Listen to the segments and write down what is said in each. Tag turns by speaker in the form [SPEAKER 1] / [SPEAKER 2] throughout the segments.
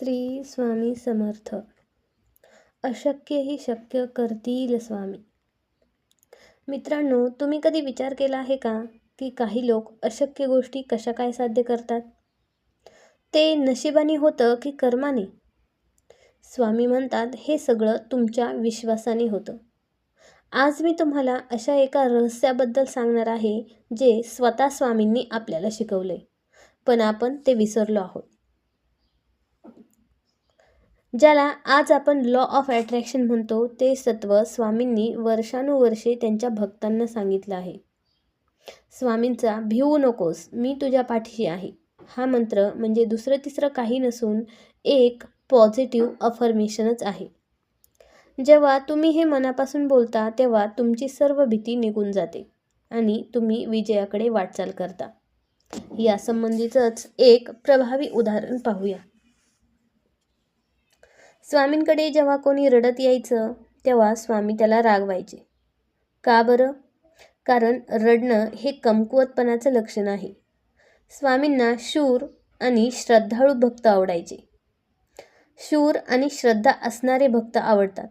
[SPEAKER 1] श्री स्वामी समर्थ. अशक्य ही शक्य करतील स्वामी. मित्रांनो, तुम्ही कधी विचार केला आहे का की काही लोक अशक्य गोष्टी कशा काय साध्य करतात? ते नशिबाने होतं की कर्माने? स्वामी म्हणतात हे सगळं तुमच्या विश्वासाने होतं. आज मी तुम्हाला अशा एका रहस्याबद्दल सांगणार आहे जे स्वतः स्वामींनी आपल्याला शिकवले, पण आपण ते विसरलो आहोत. ज्याला आज आपण लॉ ऑफ अट्रॅक्शन म्हणतो, ते सत्व स्वामींनी वर्षानुवर्षे त्यांच्या भक्तांना सांगितलं आहे. स्वामींचा भिवू नकोस, मी तुझ्या पाठीशी आहे हा मंत्र म्हणजे दुसरं तिसरं काही नसून एक पॉझिटिव्ह अफर्मेशनच आहे. जेव्हा तुम्ही हे मनापासून बोलता तेव्हा तुमची सर्व भीती निघून जाते आणि तुम्ही विजयाकडे वाटचाल करता. या संबंधीचंच एक प्रभावी उदाहरण पाहूया. स्वामींकडे जेव्हा कोणी रडत यायचं तेव्हा स्वामी त्याला रागवायचे. का बरं? कारण रडणं हे कमकुवतपणाचं लक्षण आहे. स्वामींना शूर आणि श्रद्धाळू भक्त आवडायचे. शूर आणि श्रद्धा असणारे भक्त आवडतात.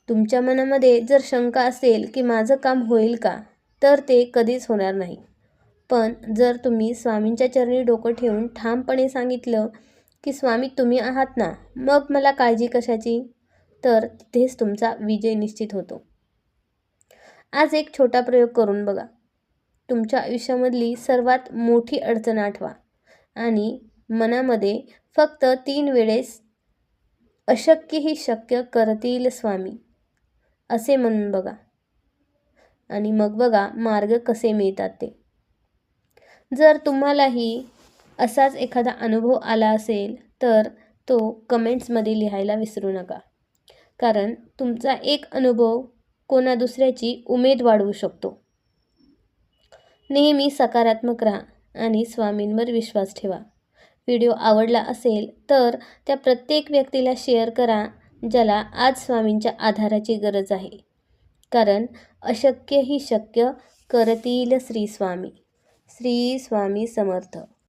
[SPEAKER 1] तुमच्या मनामध्ये जर शंका असेल की माझं काम होईल का, तर ते कधीच होणार नाही. पण जर तुम्ही स्वामींच्या चरणी डोकं ठेवून ठामपणे सांगितलं की स्वामी तुम्ही आहात ना, मग मला काळजी कशाची, तर तिथेच तुमचा विजय निश्चित होतो. आज एक छोटा प्रयोग करून बघा. तुमच्या आयुष्यामधली सर्वात मोठी अडचण आठवा आणि मनामध्ये फक्त 3 वेळेस अशक्य ही शक्य करतील स्वामी असे म्हणून बघा आणि मग बघा मार्ग कसे मिळतात ते. जर तुम्हालाही असाच एखादा अनुभव आला असेल तर तो कमेंट्समध्ये लिहायला विसरू नका, कारण तुमचा एक अनुभव कोणा दुसऱ्याची उमेद वाढवू शकतो. नेहमी सकारात्मक राहा आणि स्वामींवर विश्वास ठेवा. व्हिडिओ आवडला असेल तर त्या प्रत्येक व्यक्तीला शेअर करा ज्याला आज स्वामींच्या आधाराची गरज आहे, कारण अशक्य ही शक्य करतील श्री स्वामी. श्री स्वामी समर्थ.